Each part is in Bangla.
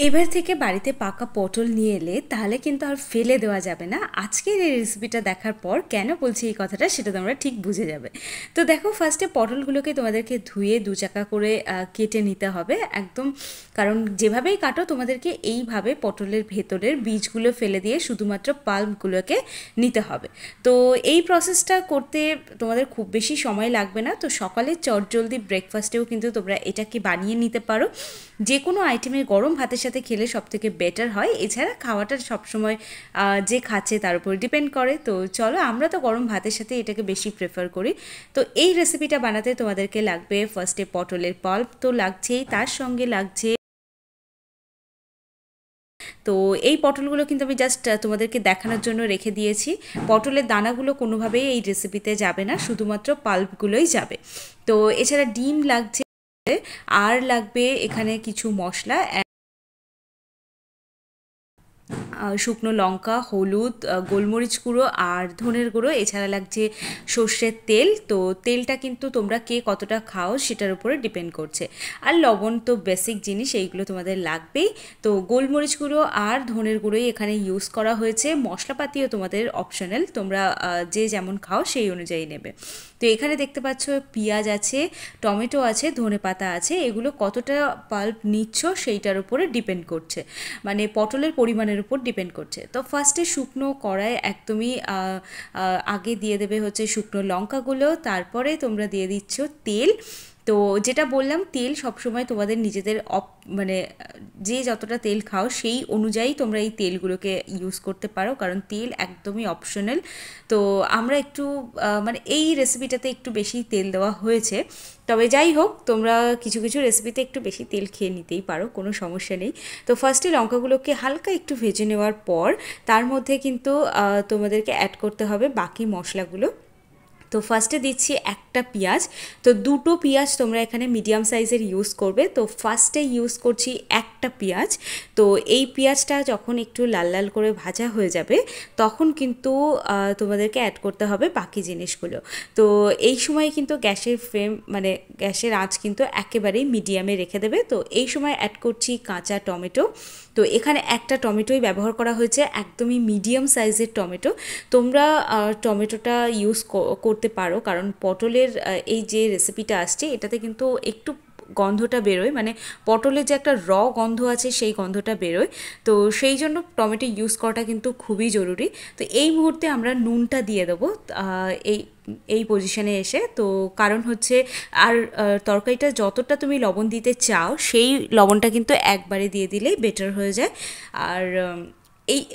এবার থেকে বাড়িতে পাকা পটল নিয়ে এলে তাহলে কিন্তু আর ফেলে দেওয়া যাবে না। আজকের এই রেসিপিটা দেখার পর কেন বলছি এই কথাটা সেটা তোমরা ঠিক বুঝে যাবে। তো দেখো, ফার্স্টে পটলগুলোকে তোমাদেরকে ধুয়ে দু চাকা করে কেটে নিতে হবে একদম, কারণ যেভাবেই কাটো তোমাদেরকে এইভাবে পটলের ভেতরের বীজগুলো ফেলে দিয়ে শুধুমাত্র পাল্পগুলোকে নিতে হবে। তো এই প্রসেসটা করতে তোমাদের খুব বেশি সময় লাগবে না। তো সকালে চটজলদি ব্রেকফাস্টেও কিন্তু তোমরা এটাকে বানিয়ে নিতে পারো। যে কোনো আইটেমের গরম ভাতের সাথে খেলে সবথেকে বেটার হয়। এছাড়া খাওয়াটা সবসময় যে খাচ্ছে তার উপর ডিপেন্ড করে। তো চলো, আমরা তো গরম ভাতের সাথে এটাকে বেশি প্রেফার করি। তো এই রেসিপিটা বানাতে তোমাদেরকে লাগবে ফার্স্টে পটলের পাল্প তো লাগছেই, তার সঙ্গে লাগছে। তো এই পটলগুলো কিন্তু আমি জাস্ট তোমাদেরকে দেখানোর জন্য রেখে দিয়েছি। পটলের দানাগুলো কোনোভাবেই এই রেসিপিতে যাবে না, শুধুমাত্র পাল্পগুলোই যাবে। তো এছাড়া ডিম লাগছে, আর লাগবে এখানে কিছু মশলা, শুকনো লঙ্কা, হলুদ, গোলমরিচ গুঁড়ো আর ধনের গুঁড়ো। এছাড়া লাগছে সর্ষের তেল। তো তেলটা কিন্তু তোমরা কে কতটা খাও সেটার উপরে ডিপেন্ড করছে। আর লবণ তো বেসিক জিনিস, এইগুলো তোমাদের লাগবেই। তো গোলমরিচ গুঁড়ো আর ধনের গুঁড়োই এখানে ইউজ করা হয়েছে। মশলাপাতিও তোমাদের অপশনাল, তোমরা যে যেমন খাও সেই অনুযায়ী নেবে। তো এখানে দেখতে পাচ্ছ পেঁয়াজ আছে, টমেটো আছে, ধনেপাতা আছে। এগুলো কতটা পাল্প নিচ্ছ সেইটার উপরে ডিপেন্ড করছে, মানে পটলের পরিমাণের উপর ডিপেন্ড করছে। তো ফার্স্টে শুকনো কড়াই একদমই আগে দিয়ে দেবে হচ্ছে শুকনো লঙ্কাগুলো, তারপরে তোমরা দিয়ে দিচ্ছ তেল। তো যেটা বললাম, তেল সবসময় তোমাদের নিজেদের মানে যে যতটা তেল খাও সেই অনুযায়ী তোমরা এই তেলগুলোকে ইউজ করতে পারো, কারণ তেল একদমই অপশনাল। তো আমরা একটু মানে এই রেসিপিটাতে একটু বেশি তেল দেওয়া হয়েছে। তবে যাই হোক, তোমরা কিছু কিছু রেসিপিতে একটু বেশি তেল খেয়ে নিতেই পারো, কোনো সমস্যা নেই। তো ফার্স্টে লঙ্কাগুলোকে হালকা একটু ভেজে নেওয়ার পর তার মধ্যে কিন্তু তোমাদেরকে অ্যাড করতে হবে বাকি মশলাগুলো। তো ফার্স্টে দিচ্ছি একটা পেঁয়াজ। তো দুটো পেঁয়াজ তোমরা এখানে মিডিয়াম সাইজের ইউজ করবে। তো ফার্স্টে ইউজ করছি একটা পেঁয়াজ। তো এই পেঁয়াজটা যখন একটু লাল লাল করে ভাজা হয়ে যাবে তখন কিন্তু তোমাদেরকে অ্যাড করতে হবে বাকি জিনিসগুলো। তো এই সময় কিন্তু গ্যাসের ফ্লেম মানে গ্যাসের আঁচ কিন্তু একেবারেই মিডিয়ামে রেখে দেবে। তো এই সময় অ্যাড করছি কাঁচা টমেটো। তো এখানে একটা টমেটোই ব্যবহার করা হয়েছে, একদমই মিডিয়াম সাইজের টমেটো। তোমরা টমেটোটা ইউজ করতে পারো, কারণ পটলের এই যে রেসিপিটা আসছে এটাতে কিন্তু একটু গন্ধটা বেরোয়, মানে পটলের যে একটা গন্ধ আছে সেই গন্ধটা বেরোয়। তো সেই জন্য টমেটো ইউজ করাটা কিন্তু খুবই জরুরি। তো এই মুহূর্তে আমরা নুনটা দিয়ে দেবো এই এই পজিশনে এসে। তো কারণ হচ্ছে আর তরকারিটা যতটা তুমি লবণ দিতে চাও সেই লবণটা কিন্তু একবারে দিয়ে দিলেই বেটার হয়ে যায়। আর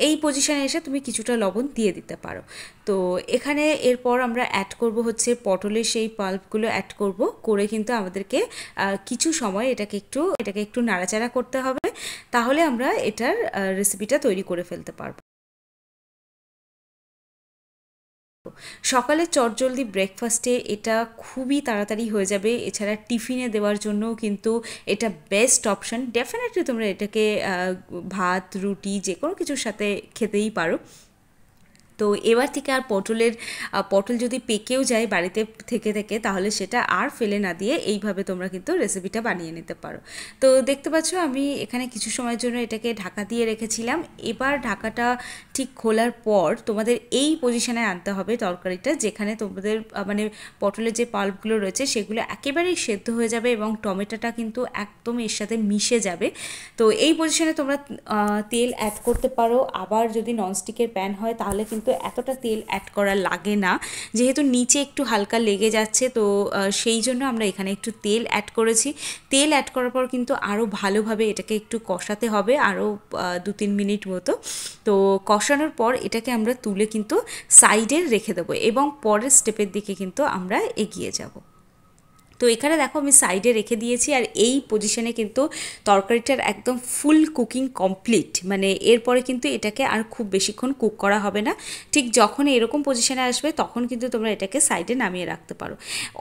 এই পজিশনে এসে তুমি কিছুটা লবণ দিয়ে দিতে পারো। তো এখানে এরপর আমরা অ্যাড করব হচ্ছে পটলের সেই পাল্পগুলো অ্যাড করব, করে কিন্তু আমাদেরকে কিছু সময় এটাকে একটু নাড়াচাড়া করতে হবে, তাহলে আমরা এটার রেসিপিটা তৈরি করে ফেলতে পারবো। সকালে চটজলদি ব্রেকফাস্টে এটা খুবই তাড়াতাড়ি হয়ে যাবে। এছাড়া টিফিনে দেওয়ার জন্যও কিন্তু এটা বেস্ট অপশান। ডেফিনেটলি তোমরা এটাকে ভাত, রুটি যে কোনো কিছুর সাথে খেতেই পারো। তো এবার থেকে আর পটল যদি পেকেও যায় বাড়িতে থেকে থেকে, তাহলে সেটা আর ফেলে না দিয়ে এইভাবে তোমরা কিন্তু রেসিপিটা বানিয়ে নিতে পারো। তো দেখতে পাচ্ছ আমি এখানে কিছু সময়ের জন্য এটাকে ঢাকা দিয়ে রেখেছিলাম। এবার ঢাকাটা ঠিক খোলার পর তোমাদের এই পজিশনে আনতে হবে তরকারিটা, যেখানে তোমাদের মানে পটলের যে পাল্পগুলো রয়েছে সেগুলো একেবারেই সেদ্ধ হয়ে যাবে এবং টমেটোটা কিন্তু একদম এর সাথে মিশে যাবে। তো এই পজিশনে তোমরা তেল অ্যাড করতে পারো। আবার যদি ননস্টিকের প্যান হয় তাহলে কিন্তু এতটা তেল অ্যাড করা লাগে না, যেহেতু নিচে একটু হালকা লেগে যাচ্ছে। তো সেই জন্য আমরা এখানে একটু তেল অ্যাড করেছি। তেল অ্যাড করার পর কিন্তু আরও ভালোভাবে এটাকে একটু কষাতে হবে, আরও 2-3 মিনিট মতো। তো কষানোর পর এটাকে আমরা তুলে কিন্তু সাইডে রেখে দেবো এবং পরের স্টেপের দিকে কিন্তু আমরা এগিয়ে যাব। তো এখানে দেখো আমি সাইডে রেখে দিয়েছি, আর এই পজিশনে কিন্তু তরকারিটার একদম ফুল কুকিং কমপ্লিট। মানে এরপরে কিন্তু এটাকে আর খুব বেশিক্ষণ কুক করা হবে না। ঠিক যখন এরকম পজিশনে আসবে তখন কিন্তু তোমরা এটাকে সাইডে নামিয়ে রাখতে পারো।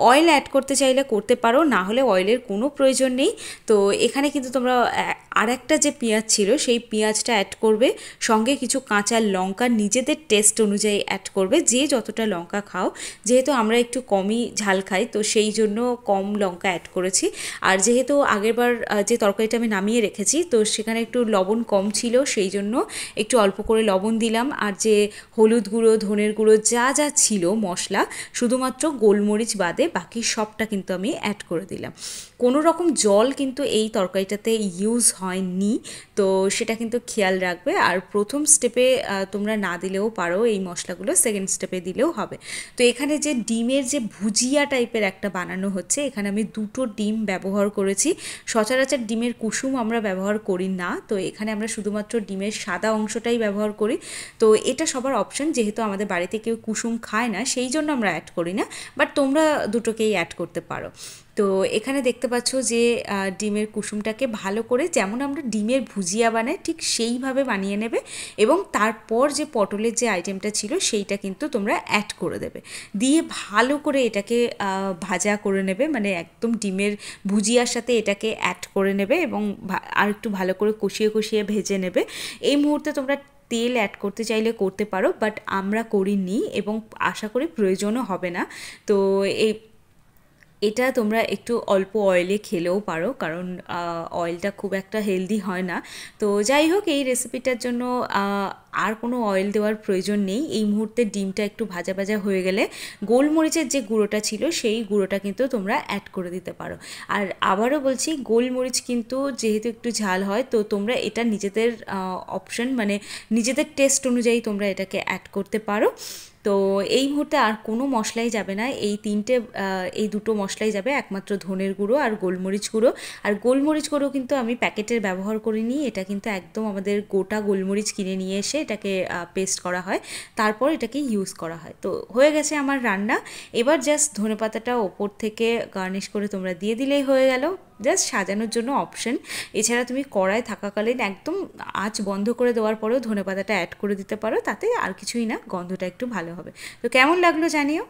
অয়েল অ্যাড করতে চাইলে করতে পারো, না হলে অয়েলের কোনো প্রয়োজন নেই। তো এখানে কিন্তু তোমরা আর একটা যে পেঁয়াজ ছিল সেই পেঁয়াজটা অ্যাড করবে, সঙ্গে কিছু কাঁচা লঙ্কা নিজেদের টেস্ট অনুযায়ী অ্যাড করবে, যে যতটা লঙ্কা খাও। যেহেতু আমরা একটু কমই ঝাল খাই তো সেই জন্য কম লঙ্কা অ্যাড করেছি। আর যেহেতু আগেরবার যে তরকারিটা আমি নামিয়ে রেখেছি তো সেখানে একটু লবণ কম ছিল, সেই জন্য একটু অল্প করে লবণ দিলাম। আর যে হলুদ গুঁড়ো, ধনের গুঁড়ো যা যা ছিল মশলা, শুধুমাত্র গোলমরিচ বাদে বাকি সবটা কিন্তু আমি অ্যাড করে দিলাম। কোনো রকম জল কিন্তু এই তরকারিটাতে ইউজ হয়নি, তো সেটা কিন্তু খেয়াল রাখবে। আর প্রথম স্টেপে তোমরা না দিলেও পারো এই মশলাগুলো, সেকেন্ড স্টেপে দিলেও হবে। তো এখানে যে ডিমের যে ভুজিয়া টাইপের একটা বানানো হচ্ছে, এখানে আমি 2টো ডিম ব্যবহার করেছি। সচরাচর ডিমের কুসুম আমরা ব্যবহার করি না, তো এখানে আমরা শুধুমাত্র ডিমের সাদা অংশটাই ব্যবহার করি। তো এটা সবার অপশন, যেহেতু আমাদের বাড়িতে কেউ কুসুম খায় না সেই জন্য আমরা অ্যাড করি না, বাট তোমরা দুটোকেই অ্যাড করতে পারো। তো এখানে দেখতে পাচ্ছ যে ডিমের কুসুমটাকে ভালো করে, যেমন আমরা ডিমের ভুজিয়া বানাই ঠিক সেইভাবে বানিয়ে নেবে, এবং তারপর যে পটলের যে আইটেমটা ছিল সেইটা কিন্তু তোমরা অ্যাড করে দেবে, দিয়ে ভালো করে এটাকে ভাজা করে নেবে, মানে একদম ডিমের ভুজিয়ার সাথে এটাকে অ্যাড করে নেবে এবং আর একটু ভালো করে কষিয়ে কষিয়ে ভেজে নেবে। এই মুহূর্তে তোমরা তেল অ্যাড করতে চাইলে করতে পারো, বাট আমরা করিনি এবং আশা করি প্রয়োজনও হবে না। তো এটা তোমরা একটু অল্প অয়েলে খেলেও পারো, কারণ অয়েলটা খুব একটা হেলদি হয় না। তো যাই হোক, এই রেসিপিটার জন্য আর কোনো অয়েল দেওয়ার প্রয়োজন নেই। এই মুহূর্তে ডিমটা একটু ভাজা ভাজা হয়ে গেলে গোলমরিচের যে গুঁড়োটা ছিল সেই গুঁড়োটা কিন্তু তোমরা অ্যাড করে দিতে পারো। আর আবারও বলছি, গোলমরিচ কিন্তু যেহেতু একটু ঝাল হয়, তো তোমরা এটা নিজেদের অপশন, মানে নিজেদের টেস্ট অনুযায়ী তোমরা এটাকে অ্যাড করতে পারো। তো এই মুহূর্তে আর কোনো মশলাই যাবে না, এই দুটো মশলাই যাবে, একমাত্র ধনের গুঁড়ো আর গোলমরিচ গুঁড়ো। আর গোলমরিচ গুঁড়ো কিন্তু আমি প্যাকেটের ব্যবহার করিনি, এটা কিন্তু একদম আমাদের গোটা গোলমরিচ কিনে নিয়ে এসে এটাকে পেস্ট করা হয়, তারপর এটাকে ইউজ করা হয়। তো হয়ে গেছে আমার রান্না। এবার জাস্ট ধনেপাতাটা ওপর থেকে গার্নিশ করে তোমরা দিয়ে দিলেই হয়ে গেল, জাস্ট সাজানোর জন্য অপশন। এছাড়া তুমি কড়াই থাকাকালীন একদম আঁচ বন্ধ করে দেওয়ার পরেও ধনেপাতাটা অ্যাড করে দিতে পারো, তাতে আর কিছুই না, গন্ধটা একটু ভালো হবে। তো কেমন লাগলো জানিও।